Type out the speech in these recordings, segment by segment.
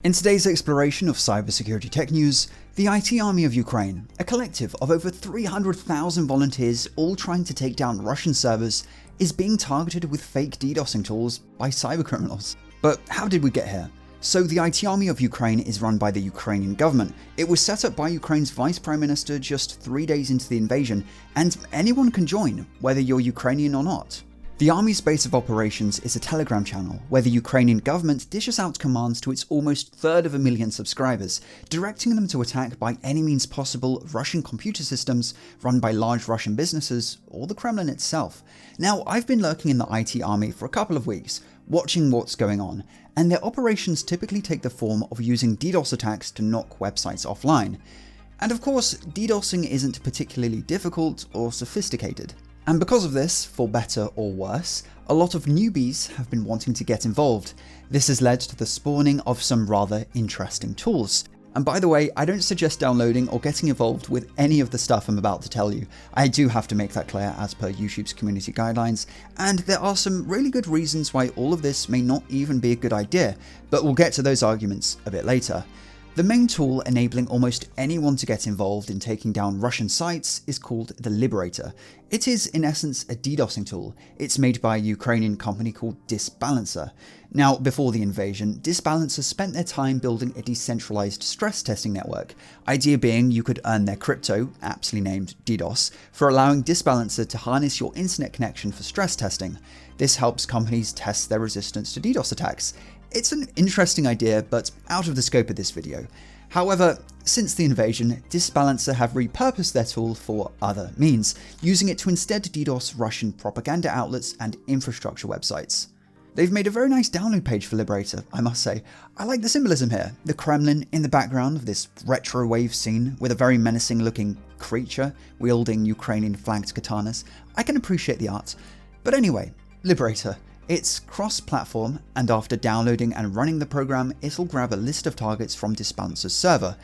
In today's exploration of cybersecurity tech news, the IT Army of Ukraine, a collective of over 300,000 volunteers all trying to take down Russian servers, is being targeted with fake DDoSing tools by cybercriminals. But how did we get here? So the IT Army of Ukraine is run by the Ukrainian government. It was set up by Ukraine's Vice Prime Minister just 3 days into the invasion, and anyone can join, whether you're Ukrainian or not. The Army's base of operations is a Telegram channel where the Ukrainian government dishes out commands to its almost 250,000 subscribers, directing them to attack by any means possible Russian computer systems run by large Russian businesses or the Kremlin itself. Now, I've been lurking in the IT Army for a couple of weeks, watching what's going on, and their operations typically take the form of using DDoS attacks to knock websites offline. And of course, DDoSing isn't particularly difficult or sophisticated. And because of this, for better or worse, a lot of newbies have been wanting to get involved. This has led to the spawning of some rather interesting tools. And by the way, I don't suggest downloading or getting involved with any of the stuff I'm about to tell you. I do have to make that clear as per YouTube's community guidelines, and there are some really good reasons why all of this may not even be a good idea, but we'll get to those arguments a bit later. The main tool enabling almost anyone to get involved in taking down Russian sites is called the LIBERATOR. It is in essence a DDoSing tool. It's made by a Ukrainian company called DisBalancer. Now, before the invasion, DisBalancer spent their time building a decentralized stress testing network. Idea being you could earn their crypto, aptly named DDoS, for allowing DisBalancer to harness your internet connection for stress testing. This helps companies test their resistance to DDoS attacks. It's an interesting idea, but out of the scope of this video. However, since the invasion, DisBalancer have repurposed their tool for other means, using it to instead DDoS Russian propaganda outlets and infrastructure websites. They've made a very nice download page for LIBERATOR, I must say. I like the symbolism here. The Kremlin in the background of this retro wave scene with a very menacing looking creature wielding Ukrainian flanked katanas. I can appreciate the art. But anyway, LIBERATOR. It's cross-platform, and after downloading and running the program, it'll grab a list of targets from DisBalancer's server.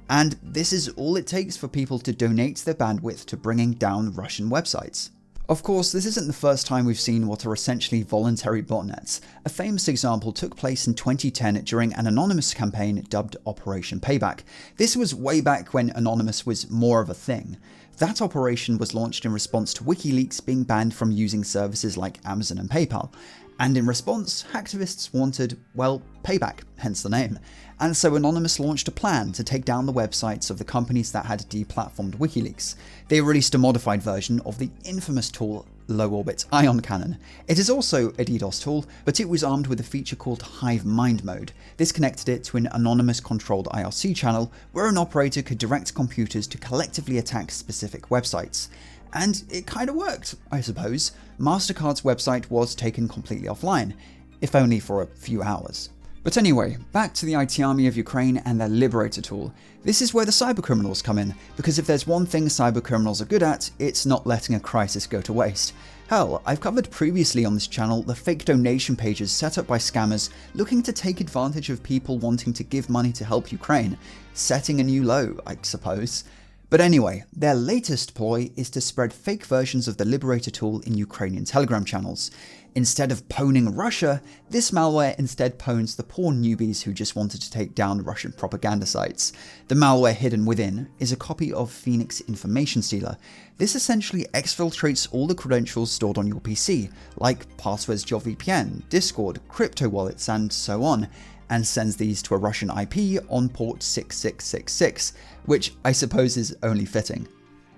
And this is all it takes for people to donate their bandwidth to bringing down Russian websites. Of course, this isn't the first time we've seen what are essentially voluntary botnets. A famous example took place in 2010 during an anonymous campaign dubbed Operation Payback. This was way back when Anonymous was more of a thing. That operation was launched in response to WikiLeaks being banned from using services like Amazon and PayPal. And in response, hacktivists wanted, well, payback, hence the name. And so Anonymous launched a plan to take down the websites of the companies that had deplatformed WikiLeaks. They released a modified version of the infamous tool Low Orbit Ion Cannon. It is also a DDoS tool, but it was armed with a feature called Hive Mind Mode. This connected it to an anonymous controlled IRC channel where an operator could direct computers to collectively attack specific websites. And it kind of worked, I suppose. MasterCard's website was taken completely offline, if only for a few hours. But anyway, back to the IT Army of Ukraine and their LIBERATOR tool. This is where the cybercriminals come in, because if there's one thing cybercriminals are good at, it's not letting a crisis go to waste. Hell, I've covered previously on this channel the fake donation pages set up by scammers looking to take advantage of people wanting to give money to help Ukraine, setting a new low, I suppose. But anyway, their latest ploy is to spread fake versions of the LIBERATOR tool in Ukrainian Telegram channels. Instead of pwning Russia, this malware instead pwns the poor newbies who just wanted to take down Russian propaganda sites. The malware hidden within is a copy of Phoenix Information Stealer. This essentially exfiltrates all the credentials stored on your PC, like passwords to your VPN, Discord, crypto wallets, and so on, and sends these to a Russian IP on port 6666, which I suppose is only fitting.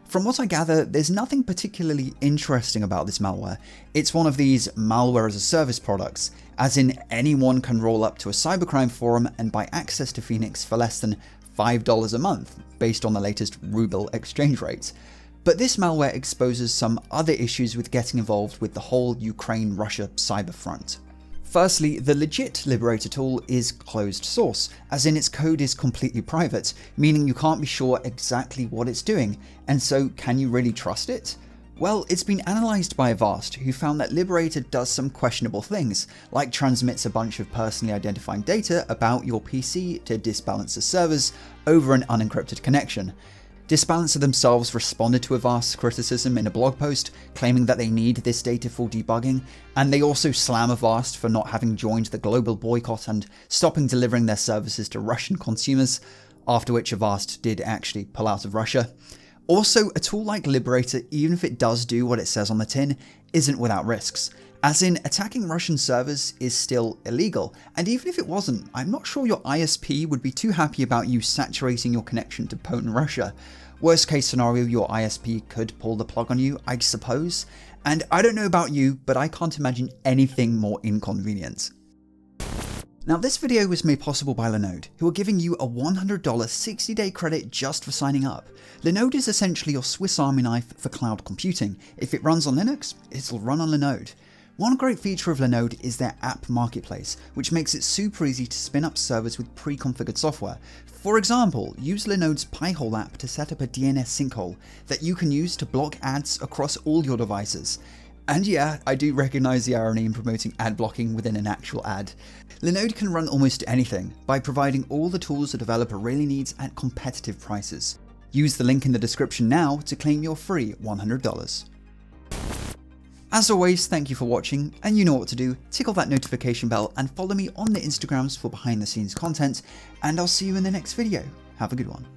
From what I gather, there's nothing particularly interesting about this malware. It's one of these malware as a service products, as in anyone can roll up to a cybercrime forum and buy access to Phoenix for less than $5 a month, based on the latest ruble exchange rate. But this malware exposes some other issues with getting involved with the whole Ukraine-Russia cyber front. Firstly, the legit LIBERATOR tool is closed source, as in its code is completely private, meaning you can't be sure exactly what it's doing, and so can you really trust it? Well, it's been analysed by Avast, who found that LIBERATOR does some questionable things, like transmits a bunch of personally identifying data about your PC to DisBalancer servers over an unencrypted connection. Disbalancer themselves responded to Avast's criticism in a blog post, claiming that they need this data for debugging, and they also slam Avast for not having joined the global boycott and stopping delivering their services to Russian consumers, after which Avast did actually pull out of Russia. Also, a tool like Liberator, even if it does do what it says on the tin, isn't without risks. As in, attacking Russian servers is still illegal, and even if it wasn't, I'm not sure your ISP would be too happy about you saturating your connection to potent Russia. Worst case scenario, your ISP could pull the plug on you, I suppose. And I don't know about you, but I can't imagine anything more inconvenient. Now, this video was made possible by Linode, who are giving you a $100 60-day credit just for signing up. Linode is essentially your Swiss Army knife for cloud computing. If it runs on Linux, it'll run on Linode. One great feature of Linode is their app marketplace, which makes it super easy to spin up servers with pre-configured software. For example, use Linode's Pi-hole app to set up a DNS sinkhole that you can use to block ads across all your devices. And yeah, I do recognize the irony in promoting ad blocking within an actual ad. Linode can run almost anything by providing all the tools a developer really needs at competitive prices. Use the link in the description now to claim your free $100. As always, thank you for watching, and you know what to do. Tickle that notification bell and follow me on the Instagrams for behind the scenes content, and I'll see you in the next video. Have a good one.